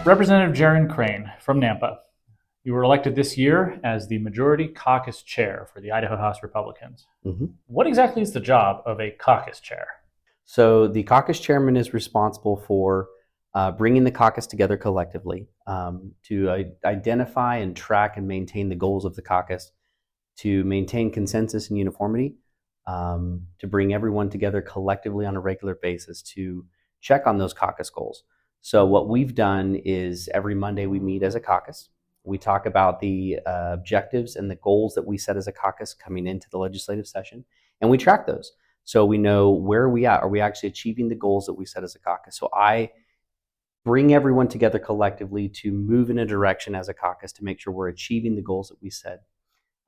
Representative Jaron Crane from Nampa. You were elected this year as the Majority Caucus Chair for the Idaho House Republicans. What exactly is the job of a caucus chair? So the caucus chairman is responsible for bringing the caucus together collectively to identify and track and maintain the goals of the caucus, to maintain consensus and uniformity, to bring everyone together collectively on a regular basis to check on those caucus goals. So what we've done is every Monday we meet as a caucus. We talk about the objectives and the goals that we set as a caucus coming into the legislative session, and we track those. So we know where are we at? Are we actually achieving the goals that we set as a caucus? So I bring everyone together collectively to move in a direction as a caucus to make sure we're achieving the goals that we set.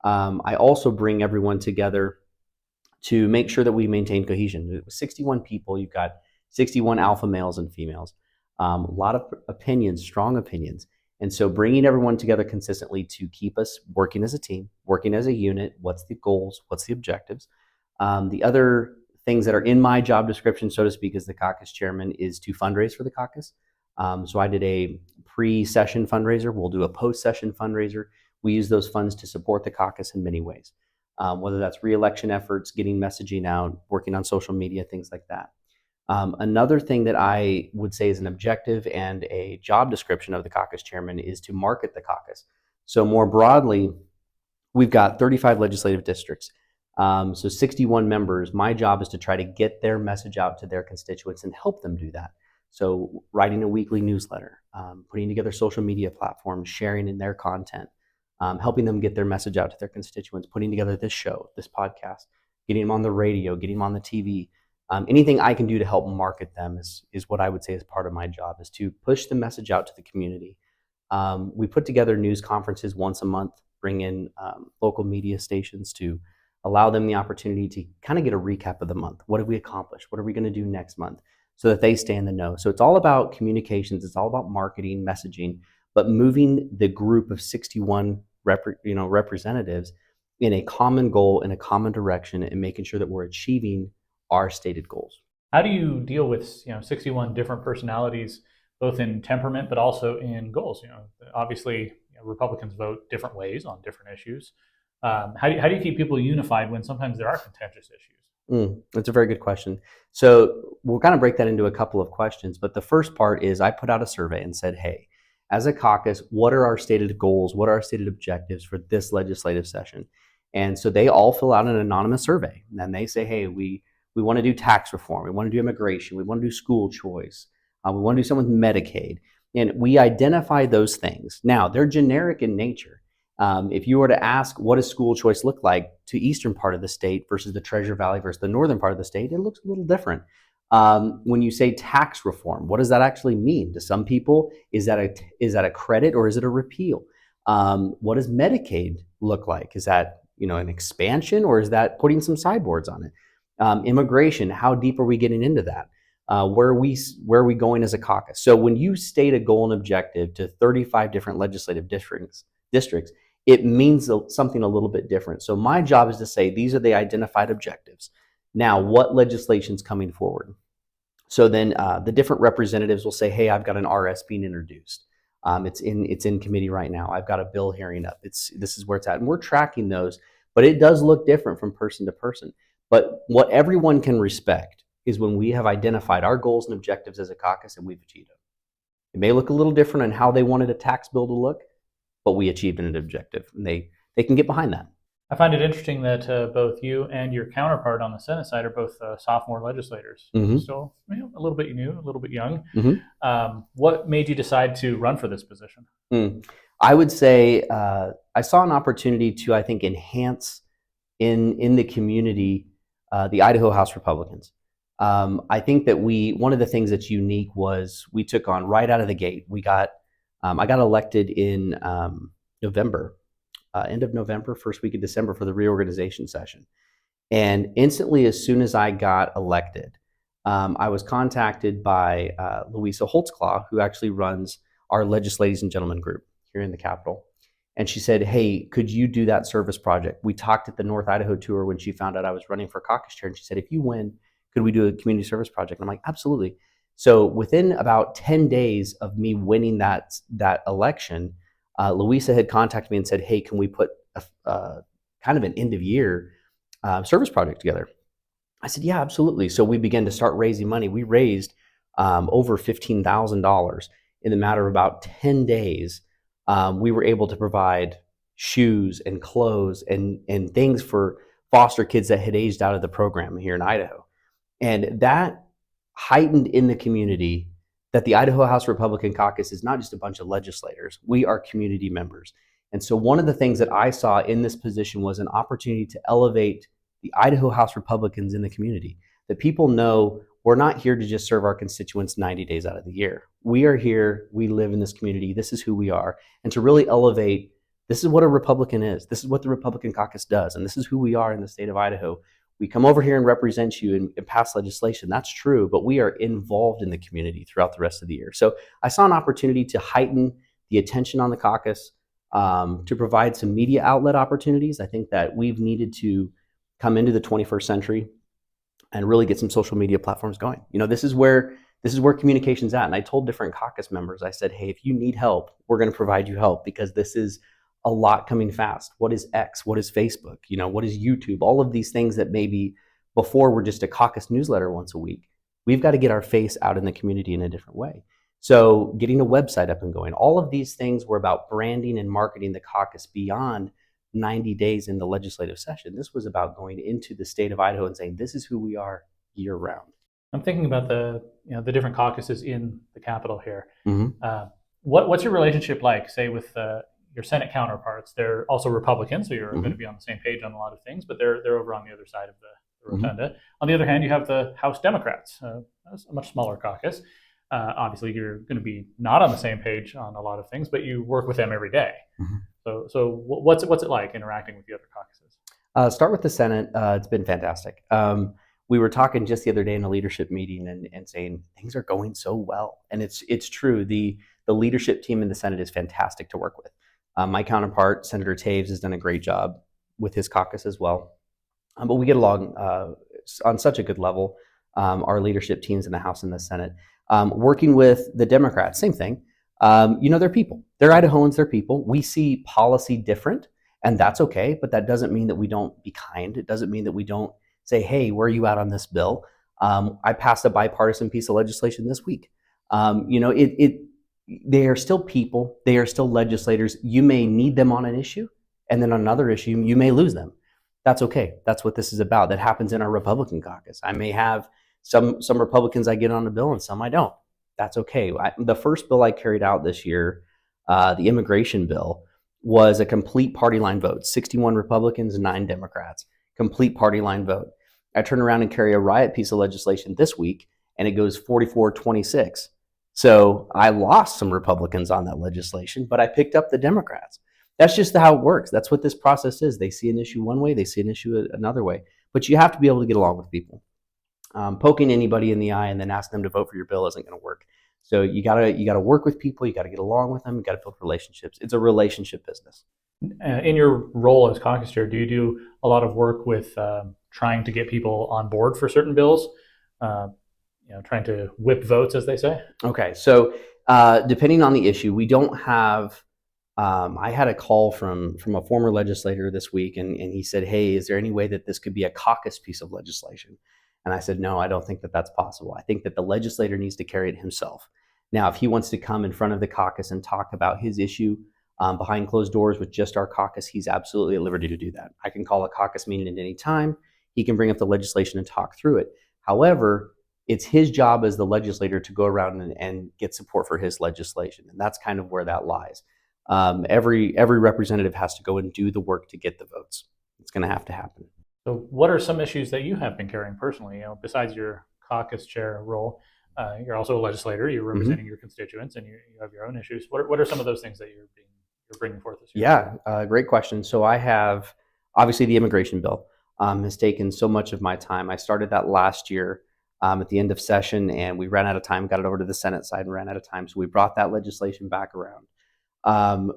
I also bring everyone together to make sure that we maintain cohesion. With 61 people, you've got 61 alpha males and females, a lot of opinions, strong opinions. And so bringing everyone together consistently to keep us working as a team, working as a unit, what's the goals, what's the objectives. The other things that are in my job description, so to speak, as the caucus chairman is to fundraise for the caucus. So I did a pre-session fundraiser. We'll do a post-session fundraiser. We use those funds to support the caucus in many ways, whether that's re-election efforts, getting messaging out, working on social media, things like that. Another thing that I would say is an objective and a job description of the caucus chairman is to market the caucus. So more broadly, we've got 35 legislative districts. So 61 members. My job is to try to get their message out to their constituents and help them do that. So writing a weekly newsletter, putting together social media platforms, sharing in their content, helping them get their message out to their constituents, putting together this show, this podcast, getting them on the radio, getting them on the TV. Anything I can do to help market them is what I would say is part of my job, is to push the message out to the community. We put together news conferences once a month, bring in local media stations to allow them the opportunity to kind of get a recap of the month. What have we accomplished? What are we going to do next month? So that they stay in the know. So it's all about communications. It's all about marketing, messaging, but moving the group of 61 representatives in a common goal, in a common direction, and making sure that we're achieving our stated goals. How do you deal with 61 different personalities, both in temperament but also in goals? Obviously, Republicans vote different ways on different issues. How do you keep people unified when sometimes there are contentious issues? That's a very good question. So we'll kind of break that into a couple of questions. But the first part is I put out a survey and said, hey, as a caucus, what are our stated goals? What are our stated objectives for this legislative session? And so they all fill out an anonymous survey. And they say, hey, we want to do tax reform. We want to do immigration. We want to do school choice. We want to do something with Medicaid. And we identify those things. Now, they're generic in nature. If you were to ask what does school choice look like to eastern part of the state versus the Treasure Valley versus the northern part of the state, it looks a little different. When you say tax reform, what does that actually mean? To some people, is that a credit or is it a repeal? What does Medicaid look like? Is that an expansion or is that putting some sideboards on it? Immigration, how deep are we getting into that? Where are we going as a caucus? So when you state a goal and objective to 35 different legislative districts, it means something a little bit different. So my job is to say, these are the identified objectives. Now, what legislation's coming forward? So then the different representatives will say, hey, I've got an RS being introduced. It's in committee right now. I've got a bill hearing up. This is where it's at. And we're tracking those, but it does look different from person to person. But what everyone can respect is when we have identified our goals and objectives as a caucus and we've achieved them. It may look a little different on how they wanted a tax bill to look, but we achieved an objective, and they can get behind that. I find it interesting that both you and your counterpart on the Senate side are both sophomore legislators. Still a little bit new, a little bit young. What made you decide to run for this position? I would say I saw an opportunity to, I think, enhance in the community the Idaho House Republicans. I think that one of the things that's unique was we took on right out of the gate. I got elected in November, end of November, first week of December for the reorganization session. And instantly, as soon as I got elected, I was contacted by Louisa Holtzclaw, who actually runs our Legisladies and Gentlemen group here in the Capitol. And she said, hey, could you do that service project? We talked at the North Idaho tour when she found out I was running for caucus chair. And she said, if you win, could we do a community service project? And I'm like, absolutely. So within about 10 days of me winning that election, Louisa had contacted me and said, hey, can we put kind of an end of year service project together? I said, yeah, absolutely. So we began to start raising money. We raised over $15,000 in the matter of about 10 days. We were able to provide shoes and clothes and things for foster kids that had aged out of the program here in Idaho. And that heightened in the community that the Idaho House Republican Caucus is not just a bunch of legislators. We are community members. And so one of the things that I saw in this position was an opportunity to elevate the Idaho House Republicans in the community, that people know we're not here to just serve our constituents 90 days out of the year. We are here, we live in this community, this is who we are, and to really elevate, this is what a Republican is, this is what the Republican Caucus does, and this is who we are in the state of Idaho. We come over here and represent you and pass legislation, that's true, but we are involved in the community throughout the rest of the year. So I saw an opportunity to heighten the attention on the caucus, to provide some media outlet opportunities. I think that we've needed to come into the 21st century and really get some social media platforms going. You know, this is where communication's at. And I told different caucus members, I said, hey, if you need help, we're going to provide you help, because this is a lot coming fast. What is X? What is Facebook? You know, what is YouTube? All of these things that maybe before were just a caucus newsletter once a week. We've got to get our face out in the community in a different way. So getting a website up and going, all of these things were about branding and marketing the caucus beyond 90 days in the legislative session. This was about going into the state of Idaho and saying, this is who we are year round. I'm thinking about the different caucuses in the Capitol here. Mm-hmm. What's your relationship like, say, with your Senate counterparts? They're also Republicans, so you're going to be on the same page on a lot of things, but they're over on the other side of the rotunda. Mm-hmm. On the other hand, you have the House Democrats, a much smaller caucus. Obviously, you're going to be not on the same page on a lot of things, but you work with them every day. Mm-hmm. So what's it like interacting with the other caucuses? Start with the Senate. It's been fantastic. We were talking just the other day in a leadership meeting and saying things are going so well, and it's true. The leadership team in the Senate is fantastic to work with. My counterpart, Senator Taves, has done a great job with his caucus as well. But we get along on such a good level. Our leadership teams in the House and the Senate, working with the Democrats, same thing. They're people. They're Idahoans. They're people. We see policy different, and that's okay. But that doesn't mean that we don't be kind. It doesn't mean that we don't say, "Hey, where are you at on this bill?" I passed a bipartisan piece of legislation this week. They are still people. They are still legislators. You may need them on an issue, and then on another issue, you may lose them. That's okay. That's what this is about. That happens in our Republican caucus. I may have some Republicans I get on the bill, and some I don't. That's okay. The first bill I carried out this year, the immigration bill, was a complete party line vote. 61 Republicans, 9 Democrats. Complete party line vote. I turn around and carry a riot piece of legislation this week, and it goes 44-26. So I lost some Republicans on that legislation, but I picked up the Democrats. That's just how it works. That's what this process is. They see an issue one way, they see an issue another way. But you have to be able to get along with people. Poking anybody in the eye and then asking them to vote for your bill isn't going to work. So you gotta work with people. You gotta get along with them. You gotta build relationships. It's a relationship business. In your role as caucus chair, do you do a lot of work with trying to get people on board for certain bills? Trying to whip votes, as they say? Okay, so depending on the issue, we don't have. I had a call from a former legislator this week, and he said, "Hey, is there any way that this could be a caucus piece of legislation?" And I said, no, I don't think that that's possible. I think that the legislator needs to carry it himself. Now, if he wants to come in front of the caucus and talk about his issue behind closed doors with just our caucus, he's absolutely at liberty to do that. I can call a caucus meeting at any time. He can bring up the legislation and talk through it. However, it's his job as the legislator to go around and get support for his legislation. And that's kind of where that lies. Every representative has to go and do the work to get the votes. It's going to have to happen. So what are some issues that you have been carrying personally? Besides your caucus chair role, you're also a legislator. You're representing your constituents, and you have your own issues. What are some of those things that you're bringing forth this year? Yeah, great question. So I have, obviously, the immigration bill has taken so much of my time. I started that last year at the end of session, and we ran out of time, got it over to the Senate side and ran out of time. So we brought that legislation back around.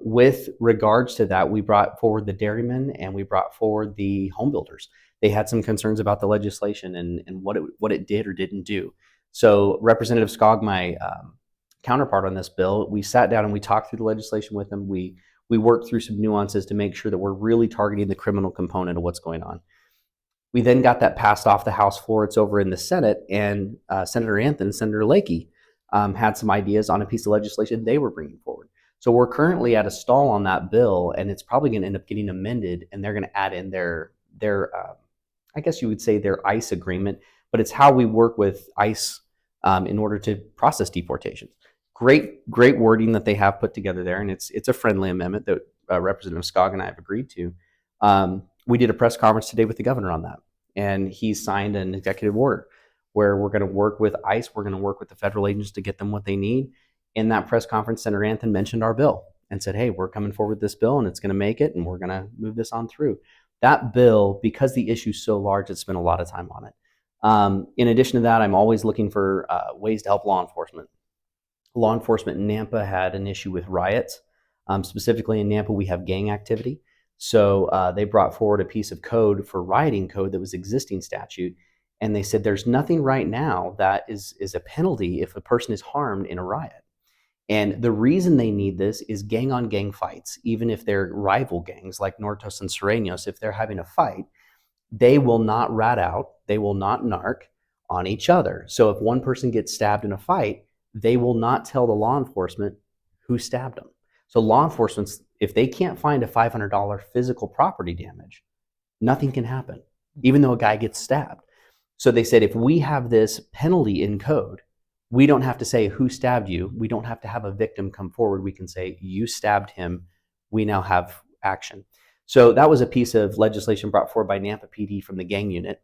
With regards to that, we brought forward the dairymen and we brought forward the home builders. They had some concerns about the legislation and what it did or didn't do. So Representative Skog, my counterpart on this bill, we sat down and we talked through the legislation with him. We worked through some nuances to make sure that we're really targeting the criminal component of what's going on. We then got that passed off the House floor. It's over in the Senate, and Senator Anthony and Senator Lakey had some ideas on a piece of legislation they were bringing forward. So we're currently at a stall on that bill, and it's probably going to end up getting amended, and they're going to add in their I guess you would say their ICE agreement, but it's how we work with ICE in order to process deportations. Great wording that they have put together there, and it's a friendly amendment that Representative Skog and I have agreed to. We did a press conference today with the governor on that, and he signed an executive order where we're going to work with ICE, we're going to work with the federal agents to get them what they need. In that press conference, Senator Anthony mentioned our bill and said, hey, we're coming forward with this bill, and it's going to make it, and we're going to move this on through. That bill, because the issue's so large, it's spent a lot of time on it. In addition to that, I'm always looking for ways to help law enforcement. Law enforcement in Nampa had an issue with riots. Specifically in Nampa, we have gang activity. So they brought forward a piece of code for rioting code that was existing statute. And they said there's nothing right now that is a penalty if a person is harmed in a riot. And the reason they need this is gang on gang fights. Even if they're rival gangs like Nortos and Serenos, if they're having a fight, they will not rat out, they will not narc on each other. So if one person gets stabbed in a fight, they will not tell the law enforcement who stabbed them. So law enforcement, if they can't find a $500 physical property damage, nothing can happen, even though a guy gets stabbed. So they said, if we have this penalty in code, we don't have to say who stabbed you. We don't have to have a victim come forward. We can say, you stabbed him. We now have action. So that was a piece of legislation brought forward by Nampa PD from the gang unit.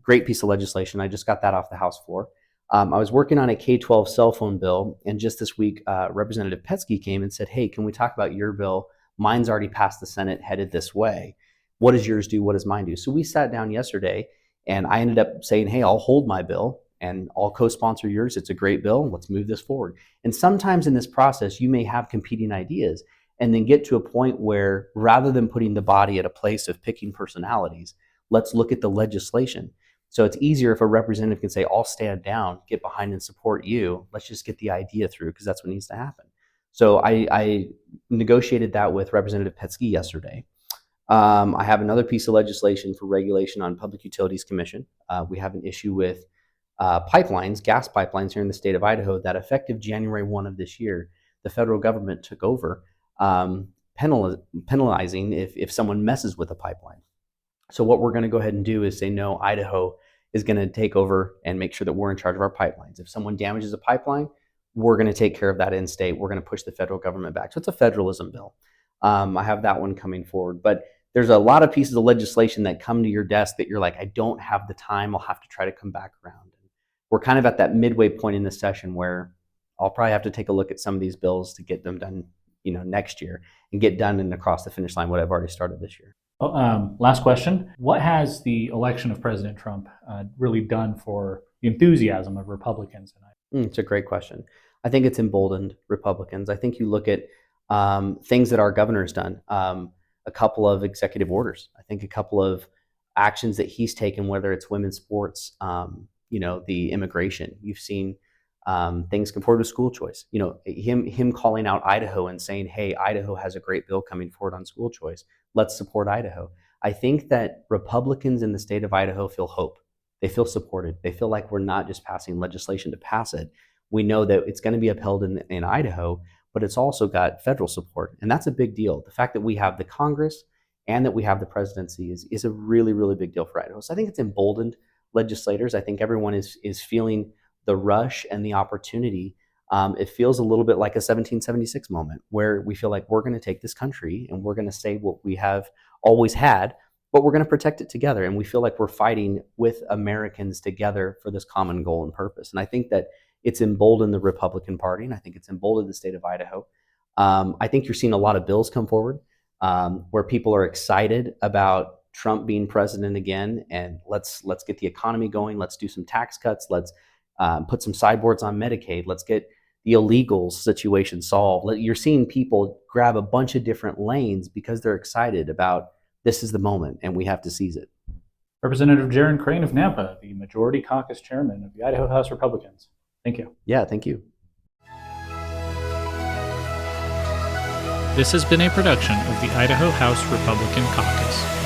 Great piece of legislation. I just got that off the House floor. I was working on a K-12 cell phone bill, and just this week, Representative Petsky came and said, hey, can we talk about your bill? Mine's already passed the Senate, headed this way. What does yours do? What does mine do? So we sat down yesterday, and I ended up saying, hey, I'll hold my bill, and I'll co-sponsor yours. It's a great bill. Let's move this forward. And sometimes in this process, you may have competing ideas and then get to a point where rather than putting the body at a place of picking personalities, let's look at the legislation. So it's easier if a representative can say, I'll stand down, get behind and support you. Let's just get the idea through, because that's what needs to happen. So I negotiated that with Representative Petsky yesterday. I have another piece of legislation for regulation on Public Utilities Commission. We have an issue with pipelines, gas pipelines here in the state of Idaho, that effective January 1 of this year, the federal government took over penalizing if someone messes with a pipeline. So what we're going to go ahead and do is say, no, Idaho is going to take over and make sure that we're in charge of our pipelines. If someone damages a pipeline, we're going to take care of that in state. We're going to push the federal government back. So it's a federalism bill. I have that one coming forward. But there's a lot of pieces of legislation that come to your desk that you're like, I don't have the time. I'll have to try to come back around. We're kind of at that midway point in this session where I'll probably have to take a look at some of these bills to get them done, next year, and get done and across the finish line what I've already started this year. Last question. What has the election of President Trump really done for the enthusiasm of Republicans? It's a great question. I think it's emboldened Republicans. I think you look at things that our governor's done, a couple of executive orders. I think a couple of actions that he's taken, whether it's women's sports, the immigration. You've seen things come forward with school choice. Him calling out Idaho and saying, hey, Idaho has a great bill coming forward on school choice. Let's support Idaho. I think that Republicans in the state of Idaho feel hope. They feel supported. They feel like we're not just passing legislation to pass it. We know that it's going to be upheld in Idaho, but it's also got federal support. And that's a big deal. The fact that we have the Congress and that we have the presidency is a really, really big deal for Idaho. So I think it's emboldened legislators. I think everyone is feeling the rush and the opportunity. It feels a little bit like a 1776 moment where we feel like we're going to take this country and we're going to say what we have always had, but we're going to protect it together. And we feel like we're fighting with Americans together for this common goal and purpose. And I think that it's emboldened the Republican Party, and I think it's emboldened the state of Idaho. I think you're seeing a lot of bills come forward where people are excited about Trump being president again, and let's get the economy going. Let's do some tax cuts. Let's put some sideboards on Medicaid. Let's get the illegals situation solved. You're seeing people grab a bunch of different lanes because they're excited about this is the moment and we have to seize it. Representative Jaron Crane of Nampa, the Majority Caucus Chairman of the Idaho House Republicans. Thank you. Yeah, thank you. This has been a production of the Idaho House Republican Caucus.